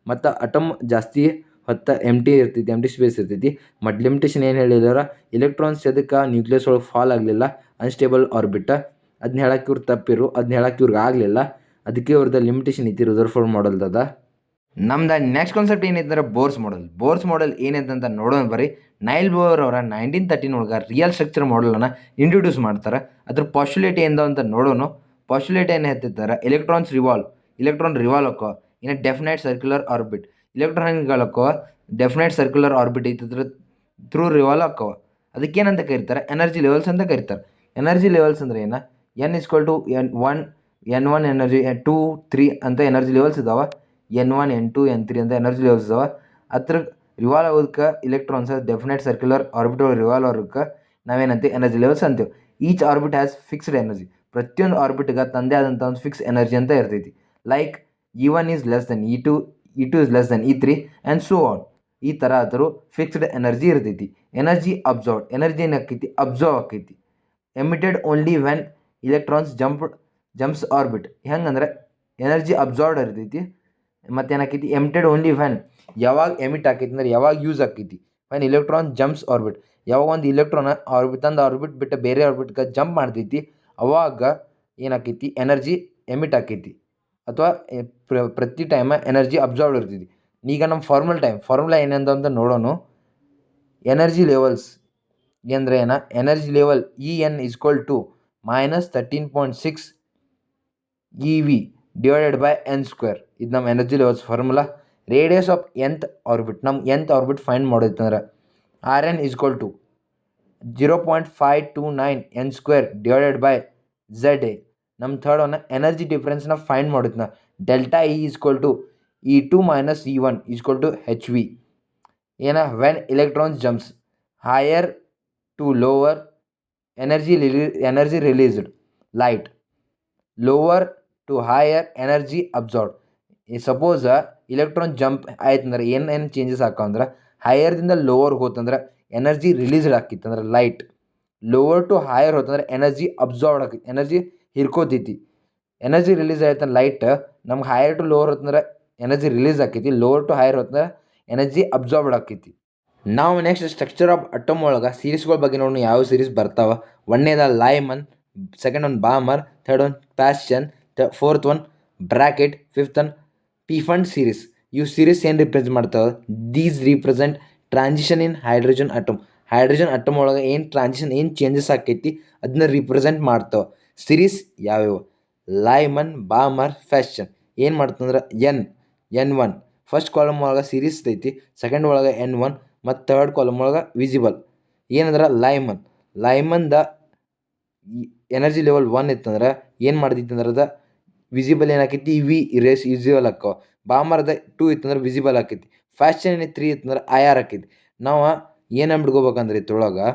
ಮತ್ತು ಅಟಮ್ ಜಾಸ್ತಿ ಹೊತ್ತ ಎಂಟಿ ಇರ್ತೈತಿ, ಎಂಟಿ ಸ್ಪೇಸ್ ಇರ್ತೈತಿ. ಬಟ್ ಲಿಮಿಟೇಷನ್ ಏನು ಹೇಳಿದಾರೆ, ಇಲೆಕ್ಟ್ರಾನ್ಸ್ ಎದಕ್ಕೆ ನ್ಯೂಕ್ಲಿಯಸ್ ಒಳಗೆ ಫಾಲ್ ಆಗಲಿಲ್ಲ, ಅನ್ಸ್ಟೇಬಲ್ ಆರ್ಬಿಟ್. ಅದನ್ನ ಹೇಳಕ್ಕೆ ಇವ್ರು ತಪ್ಪಿರು, ಅದನ್ನ ಹೇಳಕ್ಕೆ ಇವ್ರಿಗೆ ಆಗಲಿಲ್ಲ. ಅದಕ್ಕೆ ಇವ್ರದ್ದು ಲಿಮಿಟೇಷನ್ ಐತಿ ರುದರ್ಫೋರ್ಡ್ ಮಾಡೆಲ್ದದ. ನಮ್ದು ನೆಕ್ಸ್ಟ್ ಕಾನ್ಸೆಪ್ಟ್ ಏನೈತೆ ಬೋರ್ಸ್ ಮಾಡೆಲ್. ಬೋರ್ಸ್ ಮಾಡೆಲ್ ಏನೈತೆ ಅಂತ ನೋಡೋಣ ಬರ್ರಿ. ನೈಲ್ ಬೋರ್ ಅವರ 1913 ಒಳಗೆ ರಿಯಲ್ ಸ್ಟ್ರಕ್ಚರ್ ಮಾಡೆಲನ್ನು ಇಂಟ್ರೊಡ್ಯೂಸ್ ಮಾಡ್ತಾರೆ. ಅದ್ರ ಪಾಸ್ಯುಲೇಟ್ ಏನು ಅಂತ ನೋಡೋಣ. ಪಾಸ್ಯುಲೇಟ್ ಏನು ಹೇಳ್ತಿದ್ದಾರೆ, ಇಲೆಕ್ಟ್ರಾನ್ ರಿವಾಲ್ವ್ ಆಕೋ ಇನ್ ಡೆಫಿನೈಟ್ ಸರ್ಕ್ಯುಲರ್ ಆರ್ಬಿಟ್. ಇಲೆಕ್ಟ್ರಾನ್ಗಳಕ್ಕೋ ಡೆಫಿನೈಟ್ ಸರ್ಕ್ಯುಲರ್ ಆರ್ಬಿಟ್ ಐತಿದ್ರ ಥ್ರೂ ರಿವಾಲ್ವ್ ಆಕ್ಕವ. ಅದಕ್ಕೇನಂತ ಕರೀತಾರೆ, ಎನರ್ಜಿ ಲೆವೆಲ್ಸ್ ಅಂತ ಕರೀತಾರೆ. ಎನರ್ಜಿ ಲೆವೆಲ್ಸ್ ಅಂದ್ರೆ ಏನು, N=1 ಎನರ್ಜಿ, 2, 3 ಅಂತ ಎನರ್ಜಿ ಲೆವೆಲ್ಸ್ ಇದಾವೆ. N1, N2, N3 ಅಂತ ಎನರ್ಜಿ ಲೆವೆಲ್ಸ್ ಇದಾವೆ. ಅದ್ರ ರಿವಾಲ್ವ್ ಆಗೋದಕ್ಕೆ electrons definite circular orbit revolve ಆಗೋದಕ್ಕೆ ನಾವೇನಂತೀವಿ, ಎನರ್ಜಿ ಲೆವೆಲ್ಸ್ ಅಂತೀವಿ. Each orbit has fixed energy. ಪ್ರತಿಯೊಂದು ಆರ್ಬಿಟ್ಗೆ ತಂದೆ ಆದಂಥ ಒಂದು ಫಿಕ್ಸ್ ಎನರ್ಜಿ ಅಂತ ಇರ್ತೈತಿ. Like E1 is less than E2, E2 is less than E3 and so on. ಈ ಥರ ಆದರೂ ಫಿಕ್ಸ್ಡ್ ಎನರ್ಜಿ ಇರ್ತೈತಿ. Energy observed. ಎನರ್ಜಿ ಏನು ಆಕೈತಿ, ಅಬ್ಸರ್ವ್ ಆಕೈತಿ. Emitted only when electrons jumps orbit. ಹೆಂಗಂದ್ರೆ ಎನರ್ಜಿ ಅಬ್ಸರ್ವ್ಡ್ ಇರ್ತೈತಿ, ಮತ್ತು ಏನಾಕೈತಿ, ಎಮಿಟೆಡ್ ಓನ್ಲಿ ವೆನ್. ಯಾವಾಗ ಎಮಿಟ್ ಆಕೈತಿ ಅಂದ್ರೆ ಯಾವಾಗ ಯೂಸ್ ಆಕೈತಿ, ವೆನ್ ಇಲೆಕ್ಟ್ರಾನ್ ಜಂಪ್ಸ್ ಆರ್ಬಿಟ್. ಯಾವಾಗ ಒಂದು ಇಲೆಕ್ಟ್ರಾನ್ ಆರ್ಬಿಟ್ ಬಿಟ್ಟು ಬೇರೆ ಆರ್ಬಿಟ್ಗೆ ಜಂಪ್ ಮಾಡ್ತೈತಿ ಅವಾಗ ಏನಾಕೈತಿ, ಎನರ್ಜಿ ಎಮಿಟ್ ಆಕೈತಿ. ಅಥವಾ ಪ್ರತಿ ಟೈಮ ಎನರ್ಜಿ ಅಬ್ಸರ್ವ್ಡ್ ಇರ್ತೈತಿ. ಈಗ ನಮ್ಮ ಫಾರ್ಮುಲಾ ಏನಂದ ಅಂತ ನೋಡೋಣ. ಎನರ್ಜಿ ಲೆವೆಲ್ಸ್ ಅಂದರೆ ಏನ, energy level En = -13.6 eV divided by n². ಇದು ನಮ್ಮ energy levels formula. Radius of nth orbit, ನಮ್ಮ nth ಆರ್ಬಿಟ್ ಫೈಂಡ್ ಮಾಡೋದಂದ್ರೆ Rn = 0.529 n² divided by ZA. ನಮ್ಮ ಥರ್ಡ್ ಒನ್ ಎನರ್ಜಿ ಡಿಫ್ರೆನ್ಸ್ನ ಫೈಂಡ್ ಮಾಡೋದನ್ನ ΔE = E2 - E1 = hv. ಏನ, when electrons jumps higher to lower energy released, light lower to higher energy absorbed. Suppose electron jump ಆಯ್ತಂದ್ರೆ ಏನೇನು changes ಆಕ್ಕವಂದ್ರೆ, ಹೈಯರ್ದಿಂದ lower ಹೋತಂದ್ರೆ energy released ಆಕಿತ್ತು ಅಂದ್ರೆ light. Lower to higher ಹೋತಂದ್ರೆ energy absorbed ಆಕೈತಿ, energy ಹಿರ್ಕೋತೈತಿ. Energy release ಆಯ್ತು ಲೈಟ್. ನಮ್ಗೆ ಹೈಯರ್ ಟು ಲೋವರ್ ಹೋತಂದ್ರೆ ಎನರ್ಜಿ ರಿಲೀಸ್ ಆಕೈತಿ, ಲೋವರ್ ಟು ಹೈಯರ್ ಹೋತಂದ್ರೆ ಎನರ್ಜಿ ಅಬ್ಸರ್ವ್ಡ್ ಆಕೈತಿ. ನಾವು ನೆಕ್ಸ್ಟ್ ಸ್ಟ್ರಕ್ಚರ್ ಆಫ್ ಅಟಮ್ ಒಳಗೆ ಸೀರೀಸ್ಗಳ ಬಗ್ಗೆ ನೋಡೋಣ. ಯಾವ ಸೀರೀಸ್ ಬರ್ತಾವೆ. ಒಂದನೇದ Lyman, second one Balmer, third one Paschen, fourth one Brackett, fifth one Pfund series. ಇವು ಸೀರೀಸ್ ಏನು ರಿಪ್ರೆಸೆಂಟ್ ಮಾಡ್ತಾವೆ, these represent transition in hydrogen atom. Hydrogen atom ಒಳಗೆ ಏನು ಟ್ರಾನ್ಸಿಷನ್, ಏನು ಚೇಂಜಸ್ ಆಕೈತಿ ಅದನ್ನ ರಿಪ್ರೆಸೆಂಟ್ ಮಾಡ್ತಾವೆ. ಸೀರೀಸ್ ಯಾವ್ಯಾವ, ಲೈಮನ್, ಬಾಮರ್, ಫ್ಯಾಸ್ಚನ್. ಏನು ಮಾಡ್ತಂದ್ರೆ N1 ಫಸ್ಟ್ ಕಾಲಮ್ ಒಳಗೆ ಸೀರೀಸ್ ಐತಿ, ಸೆಕೆಂಡ್ ಒಳಗೆ N1 ಮತ್ತು ಥರ್ಡ್ ಕಾಲಮ್ ಒಳಗೆ ವಿಸಿಬಲ್. ಏನಂದ್ರೆ ಲೈಮನ್ದ ಎನರ್ಜಿ ಲೆವೆಲ್ 1 ಇತ್ತಂದ್ರೆ ಏನು ಮಾಡ್ತಿತ್ತು ಅಂದ್ರೆ ಅದು ವಿಸಿಬಲ್ ಏನಾಕೈತಿ ವಿ ರೇಸ್ ವಿಸಿಬಲ್ ಆಕ್ಕವ. ಬಾಮರ್ದ 2 ಇತ್ತಂದ್ರೆ ವಿಸಿಬಲ್ ಆಕೈತಿ. ಫಾಸ್ಟ್ ಚೈನ್ 3 ಇತ್ತಂದ್ರೆ ಐ ಆರ್ ಆಕೈತಿ. ನಾವು ಏನು ಬಿಡ್ಕೋಬೇಕಂದ್ರೆ ಇದ್ರೊಳಗೆ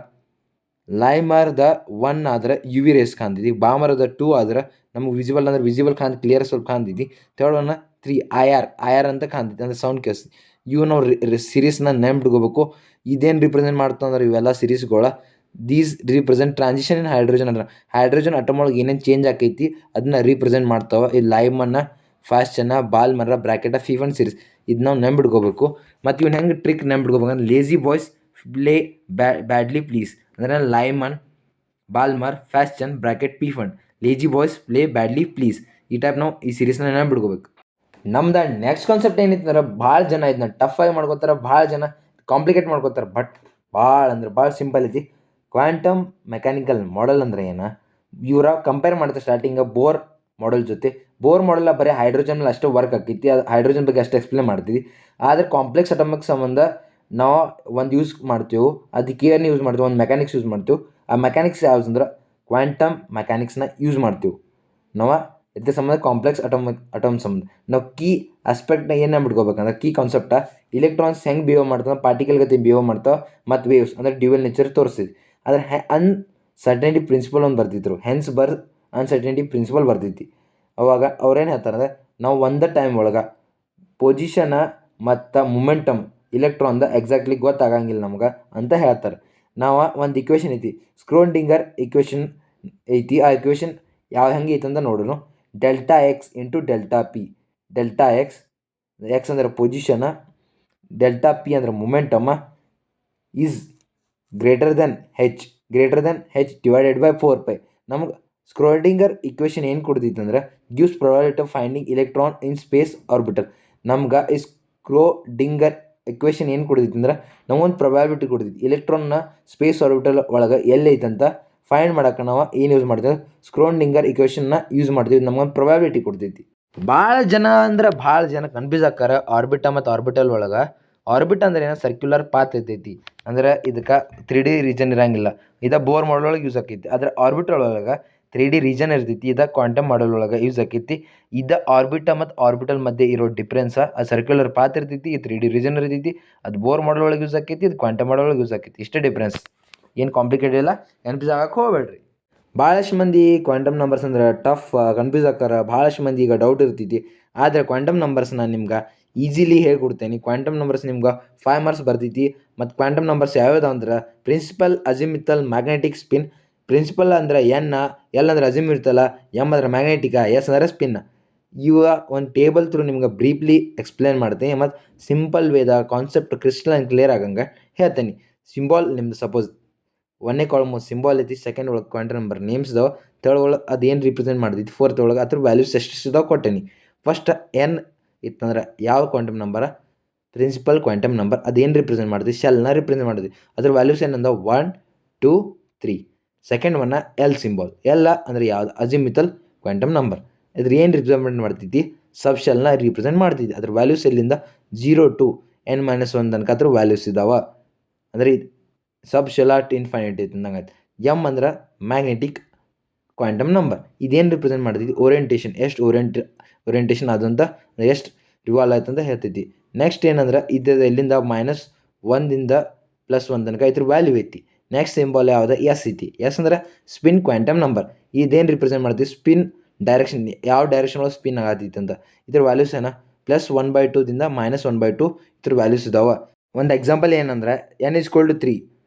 ಲೈಮರ್ದ 1 ಆದ್ರೆ ಯು ವಿ ರೇಸ್ ಕಾಣ್ತೈತಿ. ಬಾಮರ್ದ 2 ಆದ್ರೆ ನಮ್ಗೆ ವಿಸಿಬಲ್ ಅಂದ್ರೆ ವಿಸಿಬಲ್ ಕ್ಲಿಯರ್ ಸ್ವಲ್ಪ ಕಾಣ್ತೈತಿ. ಥರ್ಡ್ ಒನ್ 3 ಐ ಆರ್ ಅಂತ ಕಾಣ್ತೈತಿ ಅಂದ್ರೆ ಸೌಂಡ್ ಕೇಳಿಸ್ತೈತಿ. ಇವು ನಾವು ಸೀರೀಸ್ನ ನೆನ್ಪಿಟ್ಕೋಬೇಕು. ಇದೇನು ರಿಪ್ರೆಸೆಂಟ್ ಮಾಡ್ತಂದ್ರೆ ಇವೆಲ್ಲ ಸೀರೀಸ್ಗಳ these represent transition in hydrogen ಅಂದ್ರೆ ಹೈಡ್ರೋಜನ್ ಅಟಮ್ ಒಳಗೆ ಏನೇನು ಚೇಂಜ್ ಆಕೈತಿ ಅದನ್ನ ರಿಪ್ರೆಸೆಂಟ್ ಮಾಡ್ತಾವೆ. ಈ ಲೈಮನ್ನ ಫಾಸ್ಟನ್ನ ಬಾಲ್ಮರ ಬ್ರಾಕೆಟ ಫೀಫನ್ ಸೀರೀಸ್ ಇದು ನಾವು ನೆನ್ಪಿಟ್ಕೋಬೇಕು. ಮತ್ತು ಇವ್ನು ಹೆಂಗೆ ಟ್ರಿಕ್ ನೆನ್ಪಿಟ್ಕೋಬೇಕಂದ್ರೆ lazy boys play badly please ಅಂದ್ರೆ Lyman Balmer Paschen Brackett Pfund lazy boys play badly please ಈ ಟೈಪ್ ನಾವು ಈ ಸೀರೀಸ್ನ ನೆನ್ಪಿಟ್ಕೋಬೇಕು. ನಮ್ದು ನೆಕ್ಸ್ಟ್ ಕಾನ್ಸೆಪ್ಟ್ ಏನಿತ್ತು ಅಂದ್ರೆ ಭಾಳ ಜನ ಇದನ್ನ ಟಫ್ ಆಗಿ ಮಾಡ್ಕೋತಾರೆ, ಭಾಳ ಜನ ಕಾಂಪ್ಲಿಕೇಟ್ ಮಾಡ್ಕೋತಾರೆ. ಬಟ್ ಭಾಳ ಅಂದ್ರೆ ಭಾಳ ಸಿಂಪಲ್ ಐತಿ. ಕ್ವಾಂಟಮ್ ಮೆಕ್ಯಾನಿಕಲ್ ಮಾಡೆಲ್ ಅಂದ್ರೆ ಏನು, ಇವರ ಕಂಪೇರ್ ಮಾಡ್ತಾರೆ ಸ್ಟಾರ್ಟಿಂಗ್ ಬೋರ್ ಮಾಡೆಲ್ ಜೊತೆ. ಬೋರ್ ಮಾಡೆಲ್ ಬರೀ ಹೈಡ್ರೋಜನ್ ಮೇಲೆ ಅಷ್ಟೇ ವರ್ಕ್ ಆಕೈತಿ, ಅದು ಹೈಡ್ರೋಜನ್ ಬಗ್ಗೆ ಅಷ್ಟೇ ಎಕ್ಸ್ಪ್ಲೇನ್ ಮಾಡ್ತೀವಿ. ಆದರೆ ಕಾಂಪ್ಲೆಕ್ಸ್ ಅಟಮಿಕ್ ಸಂಬಂಧ ನಾವು ಒಂದು ಯೂಸ್ ಮಾಡ್ತೀವಿ, ಅದಕ್ಕೆ ಏನು ಯೂಸ್ ಮಾಡ್ತೀವಿ, ಒಂದು ಮೆಕ್ಯಾನಿಕ್ಸ್ ಯೂಸ್ ಮಾಡ್ತೀವಿ. ಆ ಮೆಕ್ಯಾನಿಕ್ಸ್ ಯಾವ್ದು ಅಂದ್ರೆ ಕ್ವಾಂಟಮ್ ಮೆಕ್ಯಾನಿಕ್ಸ್ನ ಯೂಸ್ ಮಾಡ್ತೀವಿ ನಾವು ಇದಕ್ಕೆ ಸಂಬಂಧ ಕಾಂಪ್ಲೆಕ್ಸ್ ಅಟಮ್ ಸಂಬಂಧ. ನಾವು ಕೀ ಆಸ್ಪೆಕ್ಟ್ನ ಏನು ಬಿಟ್ಕೋಬೇಕಂದ್ರೆ ಕೀ ಕಾನ್ಸೆಪ್ಟ ಇಲೆಕ್ಟ್ರಾನ್ಸ್ ಹೆಂಗೆ ಬಿಹೇವ್ ಮಾಡ್ತಾವೆ, ಪಾರ್ಟಿಕಲ್ ಗತಿ ಬಿಹೇವ್ ಮಾಡ್ತಾವೆ, ಮತ್ತು ವೇವ್ಸ್ ಅಂದರೆ ಡ್ಯುಯಲ್ ನೇಚರ್ ತೋರಿಸ್ತಿದ್ವಿ. ಆದರೆ ಅನ್ಸರ್ಟನಿಟಿ ಪ್ರಿನ್ಸಿಪಲ್ ಒಂದು ಬರ್ತಿದ್ರು, ಹೆನ್ಸ್ ಅನ್ಸರ್ಟನಿಟಿ ಪ್ರಿನ್ಸಿಪಲ್ ಬರ್ತೈತಿ. ಅವಾಗ ಅವ್ರೇನು ಹೇಳ್ತಾರೆ ನಾವು ಒಂದು ಟೈಮ್ ಒಳಗೆ ಪೊಸಿಷನ ಮತ್ತು ಮೊಮೆಂಟಮ್ ಇಲೆಕ್ಟ್ರಾನ್ದ ಎಕ್ಸಾಕ್ಟ್ಲಿ ಗೊತ್ತಾಗಂಗಿಲ್ಲ ನಮ್ಗೆ ಅಂತ ಹೇಳ್ತಾರೆ. ನಾವು ಒಂದು ಇಕ್ವೇಷನ್ ಐತಿ, ಸ್ಕ್ರೋಡಿಂಗರ್ ಇಕ್ವೇಷನ್ ಐತಿ. ಆ ಇಕ್ವೇಷನ್ ಹೆಂಗೆ ಐತೆ ಅಂತ ನೋಡೋಣ. Delta X into delta P. Delta X ಅಂದ್ರೆ ಪೊಸಿಷನ, ಡೆಲ್ಟಾ ಪಿ ಅಂದ್ರೆ ಮೊಮೆಂಟಮ್ಮ is greater than H divided by 4π. ನಮ್ಗೆ ಸ್ಕ್ರೋಡಿಂಗರ್ ಇಕ್ವೇಷನ್ ಏನು ಕೊಡ್ತೈತೆ ಅಂದ್ರೆ gives probability of finding electron in space orbital. ನಮ್ಗೆ ಈ ಸ್ಕ್ರೋಡಿಂಗರ್ ಇಕ್ವೇಷನ್ ಏನು ಕೊಡ್ತೈತಿ ಅಂದ್ರೆ ನಮಗೊಂದು ಪ್ರೊಬ್ಯಾಬಿಲಿಟಿ ಕೊಡ್ತೈತಿ ಇಲೆಕ್ಟ್ರಾನ್ನ ಸ್ಪೇಸ್ ಆರ್ಬಿಟಲ್ ಒಳಗೆ ಎಲ್ಲೈತೆ ಅಂತ ಫೈಂಡ್ ಮಾಡೋಕೆ ನಾವು ಏನು ಯೂಸ್ ಮಾಡ್ತೀವಿ, ಸ್ಕ್ರೋಡಿಂಗರ್ ಇಕ್ವೇಷನ್ನ ಯೂಸ್ ಮಾಡ್ತೀವಿ. ನಮಗೊಂದು ಪ್ರೊಬ್ಯಾಬಿಲಿಟಿ ಕೊಡ್ತೈತಿ. ಭಾಳ ಜನ ಕನ್ಫ್ಯೂಸ್ ಆಕಾರ ಆರ್ಬಿಟ ಮತ್ತು ಆರ್ಬಿಟಲ್ ಒಳಗೆ. ಆರ್ಬಿಟ್ ಅಂದ್ರೆ ಏನೋ ಸರ್ಕ್ಯುಲರ್ ಪಾತ್ ಇರ್ತೈತಿ, ಅಂದ್ರೆ ಇದಕ್ಕೆ 3D ರೀಜನ್ ಇರಂಗಿಲ್ಲ. ಇದು ಬೋರ್ ಮಾಡಲ್ ಒಳಗೆ ಯೂಸ್ ಆಕೈತಿ. ಆದರೆ ಆರ್ಬಿಟಲ್ ಒಳಗೆ 3D ರೀಜನ್ ಇರ್ತೈತಿ. ಇದು ಕ್ವಾಂಟಮ್ ಮಾಡಲ್ ಒಳಗೆ ಯೂಸ್ ಆಕೈತಿ. ಇದು ಆರ್ಬಿಟ ಮತ್ತು ಆರ್ಬಿಟಲ್ ಮಧ್ಯೆ ಇರೋ ಡಿಫ್ರೆನ್ಸ್. ಅದು ಸರ್ಕ್ಯುಲರ್ ಪಾತ್ ಇರ್ತೈತಿ, 3D ರೀಜನ್ ಇರ್ತೈತಿ. ಅದು ಬೋರ್ ಮಾಡಲ್ ಒಳಗೆ ಯೂಸ್ ಆಕೈತಿ, ಇದು ಕ್ವಾಂಟಮ್ ಮಾಡಲ್ ಒಳಗೆ ಯೂಸ್ ಆಕೈತಿ. ಇಷ್ಟೇ ಡಿಫ್ರೆನ್ಸ್, ಏನು ಕಾಂಪ್ಲಿಕೇಟೆಡ್ ಇಲ್ಲ. ಕನ್ಫ್ಯೂಸ್ ಆಗಕ್ಕೆ ಹೋಗ್ಬೇಡ್ರಿ. ಭಾಳಷ್ಟು ಮಂದಿ ಕ್ವಾಂಟಮ್ ನಂಬರ್ಸ್ ಅಂದ್ರೆ ಟಫ್ ಕನ್ಫ್ಯೂಸ್ ಆಕಾರ. ಭಾಳಷ್ಟು ಮಂದಿ ಈಗ ಡೌಟ್ ಇರ್ತೈತಿ. ಆದರೆ ಕ್ವಾಂಟಮ್ ನಂಬರ್ಸ್ ನಾನು ನಿಮ್ಗೆ ಈಸಿಲಿ ಹೇಳ್ಕೊಡ್ತೇನೆ. ಕ್ವಾಂಟಮ್ ನಂಬರ್ಸ್ ನಿಮ್ಗೆ 5 ಮಾರ್ಕ್ಸ್ ಬರ್ತೈತಿ. ಮತ್ತು ಕ್ವಾಂಟಮ್ ನಂಬರ್ಸ್ ಯಾವ್ಯಾವ್ದು ಅಂದ್ರೆ ಪ್ರಿನ್ಸಿಪಲ್ ಅಜಿಮಿಥಲ್ ಮ್ಯಾಗ್ನೆಟಿಕ್ ಸ್ಪಿನ್. ಪ್ರಿನ್ಸಿಪಲ್ ಅಂದ್ರೆ ಎಲ್ ಅಂದ್ರೆ ಅಜಿಮ್ ಇರ್ತಲ್ಲ, ಎಮ್ ಅಂದ್ರೆ ಮ್ಯಾಗ್ನೆಟಿಕ, ಎಸ್ ಅಂದ್ರೆ ಸ್ಪಿನ್. ಇವ ಒಂದು ಟೇಬಲ್ ಥ್ರೂ ನಿಮ್ಗೆ ಬ್ರೀಫ್ಲಿ ಎಕ್ಸ್ಪ್ಲೇನ್ ಮಾಡ್ತೀನಿ ಮತ್ತು ಸಿಂಪಲ್ ವೇದ ಕಾನ್ಸೆಪ್ಟ್ ಕ್ರಿಸ್ಟಲ್ ಆ್ಯಂಡ್ ಕ್ಲಿಯರ್ ಆಗಂಗೆ ಹೇಳ್ತೀನಿ. ಸಿಂಬಾಲ್ ನಿಮ್ದು ಸಪೋಸ್ 1ನೇ ಕಾಲಮ್ ಸಿಂಬಾಲ್ ಐತಿ, ಸೆಕೆಂಡ್ ಒಳಗೆ ಕ್ವಾಂಟಮ್ ನಂಬರ್ ನೇಮ್ಸ್ ಇದಾವೆ, ಥರ್ಡ್ ಒಳಗೆ ಅದೇನು ರಿಪ್ರೆಸೆಂಟ್ ಮಾಡ್ತೈತಿ, ಫೋರ್ತ್ ಒಳಗೆ ಅದ್ರ ವ್ಯಾಲ್ಯೂಸ್ ಎಷ್ಟು ಇದಾವೆ ಕೊಟ್ಟೇನಿ. ಫಸ್ಟ್ ಎನ್ ಇತ್ತಂದ್ರೆ ಯಾವ quantum number, principal quantum number ಅದೇನು ರಿಪ್ರೆಸೆಂಟ್ ಮಾಡ್ತೀವಿ, ಶೆಲ್ನ ರಿಪ್ರೆಸೆಂಟ್ ಮಾಡ್ತೀವಿ. ಅದ್ರ ವ್ಯಾಲ್ಯೂಸ್ ಏನಂದ 1 2 3. ಸೆಕೆಂಡ್ ಒನ್ನ ಎಲ್ ಸಿಂಬಾಲ್. ಎಲ್ ಅಂದ್ರೆ ಯಾವ್ದು, ಅಜಿಮಿಥಲ್ ಕ್ವಾಂಟಮ್ ನಂಬರ್. ಇದ್ರ ಏನು ರಿಪ್ರೆಸೆಂಟ್ ಮಾಡ್ತೈತಿ, ಸಬ್ ಶೆಲ್ನ ರಿಪ್ರೆಸೆಂಟ್ ಮಾಡ್ತೈತಿ. ಅದ್ರ ವ್ಯಾಲ್ಯೂಸ್ ಎಲ್ಲಿಂದ 0 to n-1 ತನಕ ಅದ್ರ ವ್ಯಾಲ್ಯೂಸ್ ಇದಾವೆ. ಅಂದರೆ ಸಬ್ ಶೆಲ್ ಅಟ್ ಇನ್ಫೈನೈಟ್ ಐತೆ ಅಂದಂಗೆ ಆಯ್ತು. ಎಮ್ ಅಂದ್ರೆ ಮ್ಯಾಗ್ನೆಟಿಕ್ ಕ್ವಾಂಟಮ್ ನಂಬರ್. ಇದೇನು ರಿಪ್ರೆಸೆಂಟ್ ಮಾಡ್ತೈತಿ, ಓರಿಯಂಟೇಷನ್, ಎಷ್ಟು ಓರಿಯಂಟೇಷನ್ ಆದಂತ, ಎಷ್ಟು ರಿವಾಲ್ವ್ ಆಯ್ತು ಅಂತ ಹೇಳ್ತೈತಿ. ನೆಕ್ಸ್ಟ್ ಏನಂದ್ರೆ ಇದು ಎಲ್ಲಿಂದ -1 +1 ತನಕ ಇದ್ರ ವ್ಯಾಲ್ಯೂ ಐತಿ. ನೆಕ್ಸ್ಟ್ ಸಿಂಬಾಲ್ ಯಾವ್ದು, ಎಸ್ ಐತಿ. ಎಸ್ ಅಂದ್ರೆ ಸ್ಪಿನ್ ಕ್ವಾಂಟಮ್ ನಂಬರ್. ಇದೇನು ರಿಪ್ರೆಸೆಂಟ್ ಮಾಡ್ತೀವಿ, ಸ್ಪಿನ್ ಡೈರೆಕ್ಷನ್, ಯಾವ ಡೈರೆಕ್ಷನ್ ಒಳಗೆ ಸ್ಪಿನ್ ಆಗತ್ತೈತಿ ಅಂತ. ಇದ್ರ ವ್ಯಾಲ್ಯೂಸ್ ಏನ +1/2 -1/2 ಇದ್ರ ವ್ಯಾಲ್ಯೂಸ್ ಇದಾವೆ. ಒಂದು ಎಕ್ಸಾಂಪಲ್ ಏನಂದ್ರೆ n = 3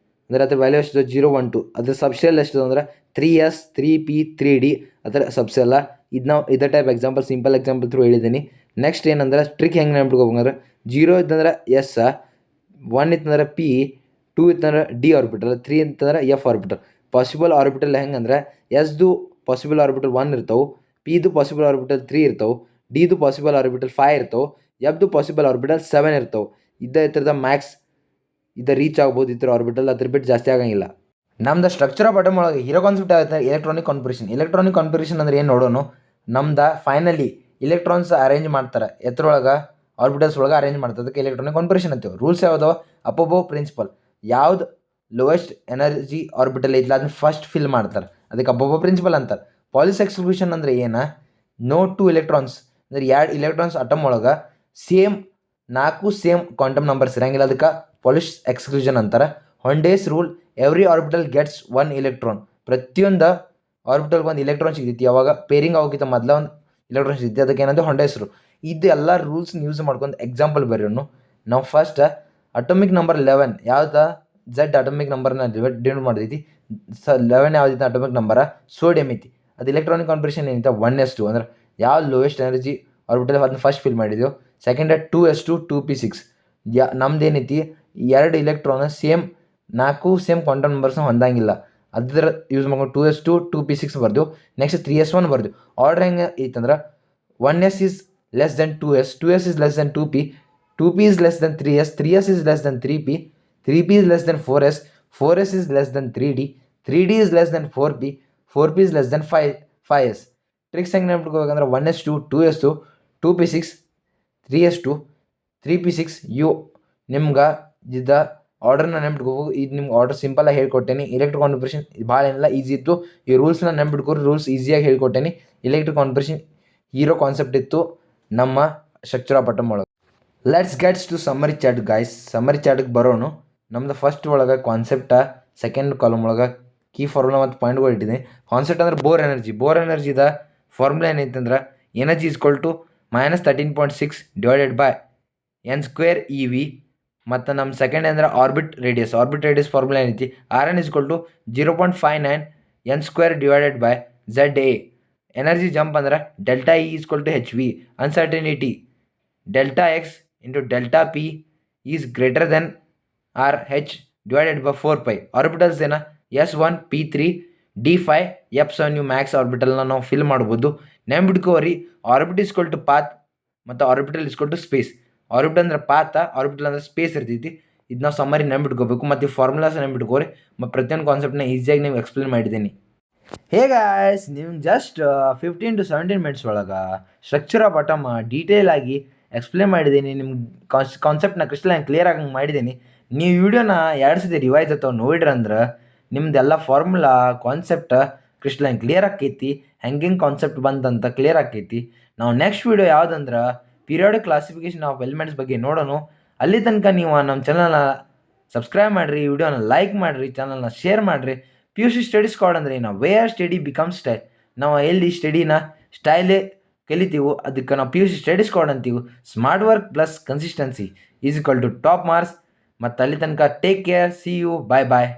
ಅಂದ್ರೆ ಅದ್ರ ವ್ಯಾಲ್ಯೂ ಎಷ್ಟು 0 1 2. ಅದ್ರ ಸಬ್ಸೆಲ್ ಎಷ್ಟು ಅಂದ್ರೆ 3s 3p 3d ಅದರ ಸಬ್ಸೆಲ್ಲ. ಇದು ನಾವು ಇದೇ type example, simple example through ಹೇಳಿದ್ದೀನಿ. ನೆಕ್ಸ್ಟ್ ಏನಂದ್ರೆ ಟ್ರಿಕ್ ಹೆಂಗೆ ನೆನ್ಪಿಟ್ಕೋಬೇಕಂದ್ರೆ 0 ಇತ್ತಂದ್ರೆ ಎಸ್, 1 ಇತ್ತಂದ್ರೆ ಪಿ, 2 ಇತ್ತಂದ್ರೆ ಡಿ ಆರ್ಬಿಟಲ್, 3 ಇತ್ತಂದ್ರೆ ಎಫ್ ಆರ್ಬಿಟಲ್. ಪಾಸಿಬಲ್ ಆರ್ಬಿಟಲ್ ಹೆಂಗಂದ್ರೆ ಎಸ್ದು ಪಾಸಿಬಲ್ ಆರ್ಬಿಟಲ್ 1 ಇರ್ತಾವೆ, ಪಿದು ಪಾಸಿಬಲ್ ಆರ್ಬಿಟಲ್ 3 ಇರ್ತಾವೆ, ಡಿದು ಪಾಸಿಬಲ್ ಆರ್ಬಿಟಲ್ 5 ಇರ್ತಾವೆ, ಎಫ್ದು ಪಾಸಿಬಲ್ ಆರ್ಬಿಟಲ್ 7 ಇರ್ತಾವೆ. ಇದ್ರದ ಮ್ಯಾಕ್ಸ್ ರೀಚ್ ಆಗ್ಬೋದು ಇದ್ರ ಆರ್ಬಿಟಲ್, ಅದ್ರ ಬಿಟ್ಟು ಜಾಸ್ತಿ ಆಗಂಗಿಲ್ಲ. ನಮ್ದು ಸ್ಟ್ರಕ್ಚರ್ ಆಫ್ ಅಟಮ್ ಒಳಗೆ ಹೀರೋ ಕಾನ್ಸೆಪ್ಟ್ ಆಗುತ್ತೆ ಎಲೆಕ್ಟ್ರಾನಿಕ್ ಕಾನ್ಫಿಗರೇಷನ್. ಎಲೆಕ್ಟ್ರಾನಿಕ್ ಕಾನ್ಫಿಗರೇಷನ್ ಅಂದ್ರೆ ಏನು ನೋಡೋಣ. ನಮ್ದು ಫೈನಲಿ ಇಲೆಕ್ಟ್ರಾನ್ಸ್ ಅರೇಂಜ್ ಮಾಡ್ತಾರೆ ಎತ್ರೊಳಗೆ, ಆರ್ಬಿಟಲ್ಸ್ ಒಳಗೆ ಅರೇಂಜ್ ಮಾಡ್ತಾರೆ, ಅದಕ್ಕೆ ಎಲೆಕ್ಟ್ರಾನಿಕ್ ಕಾನ್ಫಿಗರೇಷನ್ ಅಂತೀವಿ. ರೂಲ್ಸ್ ಯಾವ್ದು, ಅಪೋಬೋ ಪ್ರಿನ್ಸಿಪಲ್. ಯಾವ್ದು ಲೋವೆಸ್ಟ್ ಎನರ್ಜಿ ಆರ್ಬಿಟಲ್ ಐತಿಲ್ಲ ಅದನ್ನ ಫಸ್ಟ್ ಫಿಲ್ ಮಾಡ್ತಾರೆ. ಅದಕ್ಕೆ ಅಬ್ಬೊಬ್ಬ ಪ್ರಿನ್ಸಿಪಲ್ ಅಂತಾರೆ. ಪಾಲಿಸ್ ಎಕ್ಸ್ಕ್ಲೂಷನ್ ಅಂದ್ರೆ ನೋ ಟು ಎಲೆಕ್ಟ್ರಾನ್ಸ್ ಅಂದ್ರೆ 2 ಇಲೆಕ್ಟ್ರಾನ್ಸ್ ಅಟಮ್ ಒಳಗೆ ನಾಲ್ಕು ಸೇಮ್ ಕ್ವಾಂಟಮ್ ನಂಬರ್ಸ್ ಇರಂಗಿಲ್ಲ, ಅದಕ್ಕೆ ಪಾಲಿಸ್ ಎಕ್ಸ್ಕ್ಲೂಷನ್ ಅಂತಾರೆ. Hund's rule every orbital gets 1 electron. ಪ್ರತಿಯೊಂದು ಆರ್ಬಿಟಲ್ಗೆ ಒಂದು ಇಲೆಕ್ಟ್ರಾನ್ ಸಿಗ್ತೈತಿ. ಅವಾಗ ಪೇರಿಂಗ್ ಆಗೋಕ್ಕಿಂತ ಮೊದಲ ಒಂದು ಇಲೆಕ್ಟ್ರಾನ್ ಸಿಗ್ತೈತಿ, ಅದಕ್ಕೆ ಏನಂದ್ರೆ ಹೊಂಡೇಸ್ ರೂಲ್. ಇದು ಎಲ್ಲ ರೂಲ್ಸ್ನ ಯೂಸ್ ಮಾಡ್ಕೊಂಡು ಎಕ್ಸಾಂಪಲ್ ಬರೆಯೋನು. ನಾವು ಫಸ್ಟ್ ಅಟೋಮಿಕ್ ನಂಬರ್ 11 ಯಾವ್ದು Z ಅಟೋಮಿಕ್ ನಂಬರ್ನ ಡಿವೈಡ್ ಮಾಡಿದೈತಿ. 11 ಯಾವ್ದೈತಿ ಅಟೋಮಿಕ್ ನಂಬರ ಸೋಡಿಯಂ ಐತಿ. ಅದು ಇಲೆಕ್ಟ್ರಾನಿಕ್ ಕಾನ್ಫಿಗರೇಷನ್ ಏನೈತೆ 1s2 ಅಂದ್ರೆ ಯಾವ ಲೋಯೆಸ್ಟ್ ಎನರ್ಜಿ ಆರ್ಬಿಟಲ್ ಅದನ್ನ ಫಸ್ಟ್ ಫಿಲ್ ಮಾಡಿದೆವು. ಸೆಕೆಂಡ್ 2s2 2p6 ನಮ್ದು ಏನೈತಿ 2 ಇಲೆಕ್ಟ್ರಾನ್ ನಾಲ್ಕು ಸೇಮ್ ಕ್ವಾಂಟಮ್ ನಂಬರ್ಸ್ನ ಹೊಂದಂಗಿಲ್ಲ, ಅದ್ರ ಯೂಸ್ ಮಾಡ್ಕೊಂಡು 2s2 2p6 ಬರ್ದು. ನೆಕ್ಸ್ಟ್ 3s1 ಬರ್ದು. ಆರ್ಡರ್ ಹೆಂಗೆ ಐತಂದ್ರೆ 1s is less than 2s, 2s is less than 2p, 2p is less than 3s, 3s is less than 3p, 3p is less than 4s, 4s is less than 3d, 3d is less than 4p, 4p is less than 5s. Tricks ಹೆಂಗೆ ನೆನ್ಪಿಟ್ಕೋಬೇಕಂದ್ರೆ 1s2 2s2 2p6 3s2 3p6 ನಿಮ್ಗೆ ಇದು ಆರ್ಡರ್ನ ನೆನ್ಪಿಟ್ಕೋಬೇಕು. ಇದು ನಿಮ್ಗೆ order ಸಿಂಪಲಾಗಿ ಹೇಳ್ಕೊಟ್ಟೇನಿ. Electric configuration ಭಾಳ ಏನಿಲ್ಲ, easy ಇತ್ತು. ಈ ರೂಲ್ಸ್ನ ನೆನ್ಪಿಟ್ಕೋರಿ, ರೂಲ್ಸ್ ಈಸಿಯಾಗಿ ಹೇಳ್ಕೊಟ್ಟೇನಿ. ಎಲೆಕ್ಟ್ರಿಕ್ ಕಾನ್ಫಿಗರೇಷನ್ ಹೀರೋ ಕಾನ್ಸೆಪ್ಟ್ ಇತ್ತು ನಮ್ಮ ಸ್ಟ್ರಕ್ಚರ್ ಆಫ್ ಅಟಮ್ ಒಳಗೆ. Let's gets to summary chart guys. Summary ಚಾರ್ಟ್ಗೆ ಬರೋನು. ನಮ್ದು ಫಸ್ಟ್ ಒಳಗೆ ಕಾನ್ಸೆಪ್ಟ, ಸೆಕೆಂಡ್ ಕಾಲಮ್ ಒಳಗೆ ಕೀ ಫಾರ್ಮುಲಾ ಮತ್ತು ಪಾಯಿಂಟ್ಗಳು ಇಟ್ಟಿದ್ದೀನಿ. ಕಾನ್ಸೆಪ್ಟ್ ಅಂದ್ರೆ ಬೋರ್ ಎನರ್ಜಿದ ಫಾರ್ಮುಲಾ ಏನೈತೆ energy equal to -13.6 divided by n² EV. ಮತ್ತು ನಮ್ಮ ಸೆಕೆಂಡ್ ಅಂದ್ರೆ ಆರ್ಬಿಟ್ ರೇಡಿಯಸ್ ಫಾರ್ಮುಲಾ ಏನೈತಿ RN equal to 0.59 n² divided by ZA. Energy jump ಅಂದ್ರೆ delta E equal to HV. Uncertainty delta X into delta P is greater than RH divided by 4π. Orbitals S1 P3 D5 F7 ನೀವು Max ಆರ್ಬಿಟಲ್ನ ನಾವು fill ಮಾಡ್ಬೋದು. ನೆನ್ಬಿಟ್ಕೋರಿ, orbit is equal to path ಮತ್ತು orbital is equal to space. Orbit ಅಂದ್ರೆ path, orbital ಅಂದ್ರೆ space ಇರ್ತೈತಿ. ಇದು ನಾವು ಸಮ್ಮರಿ ನೆನ್ಬಿಟ್ಕೋಬೇಕು ಮತ್ತು ಈ ಫಾರ್ಮುಲಾಸ್ ನೆನ್ಬಿಟ್ಕೋರಿ. ಮತ್ತು ಪ್ರತಿಯೊಂದು ಕಾನ್ಸೆಪ್ಟ್ನ ಈಸಿಯಾಗಿ ನೀವು ಎಕ್ಸ್ಪ್ಲೇನ್ ಮಾಡಿದ್ದೀನಿ. ಹೇ ಗಾಯ್ಸ್, ನೀವು ಜಸ್ಟ್ 15 to 17 ಮಿನಿಟ್ಸ್ ಒಳಗೆ ಸ್ಟ್ರಕ್ಚರ್ ಆಫ್ ಅಟಮ್ ಡೀಟೇಲ್ ಆಗಿ ಎಕ್ಸ್ಪ್ಲೇನ್ ಮಾಡಿದ್ದೀನಿ. ನಿಮ್ಮ ಕಾನ್ಸೆಪ್ಟ್ನ ಕ್ಲಿಯರ್ ಆಗಂಗೆ ಮಾಡಿದ್ದೀನಿ. ನೀವು ವಿಡಿಯೋನ 2 ಸತಿ ರಿವೈಸ್ ಅಥವಾ ನೋಡಿದ್ರಂದ್ರೆ ನಿಮ್ದೆಲ್ಲ ಫಾರ್ಮುಲಾ ಕಾನ್ಸೆಪ್ಟ್ ಕ್ಲಿಯರ್ ಆಕೈತಿ. ಹೆಂಗೆ ಕಾನ್ಸೆಪ್ಟ್ ಬಂದಂತ ಕ್ಲಿಯರ್ ಆಕೈತಿ. ನಾವು ನೆಕ್ಸ್ಟ್ ವಿಡಿಯೋ ಯಾವುದಂದ್ರೆ ಪೀರಿಯಾಡಿಕ್ ಕ್ಲಾಸಿಫಿಕೇಶನ್ ಆಫ್ ಎಲಿಮೆಂಟ್ಸ್ ಬಗ್ಗೆ ನೋಡೋಣ. ಅಲ್ಲಿ ತನಕ ನೀವು ನಮ್ಮ ಚಾನಲ್ನ ಸಬ್ಸ್ಕ್ರೈಬ್ ಮಾಡಿರಿ, ವಿಡಿಯೋನ ಲೈಕ್ ಮಾಡಿರಿ, ಚಾನಲ್ನ ಶೇರ್ ಮಾಡಿರಿ. PUC ಸ್ಟಡಿ ಸ್ಕ್ವಾಡ್ ಅಂದರೆ ನಾವು ವೇರ್ ಸ್ಟಡಿ ಬಿಕಮ್ ಸ್ಟೈಲ್. ನಾವು ಎಲ್ಲಿ ಸ್ಟಡಿನ ಸ್ಟೈಲೇ ಕಲಿತೀವೋ ಅದಕ್ಕೆ ನಾವು PUC ಸ್ಟಡಿ ಸ್ಕ್ವಾಡ್ ಅಂತೀವಿ. Smart work plus consistency is equal to top marks. ಮತ್ತು ಅಲ್ಲಿ ತನಕ take care, see you, bye bye.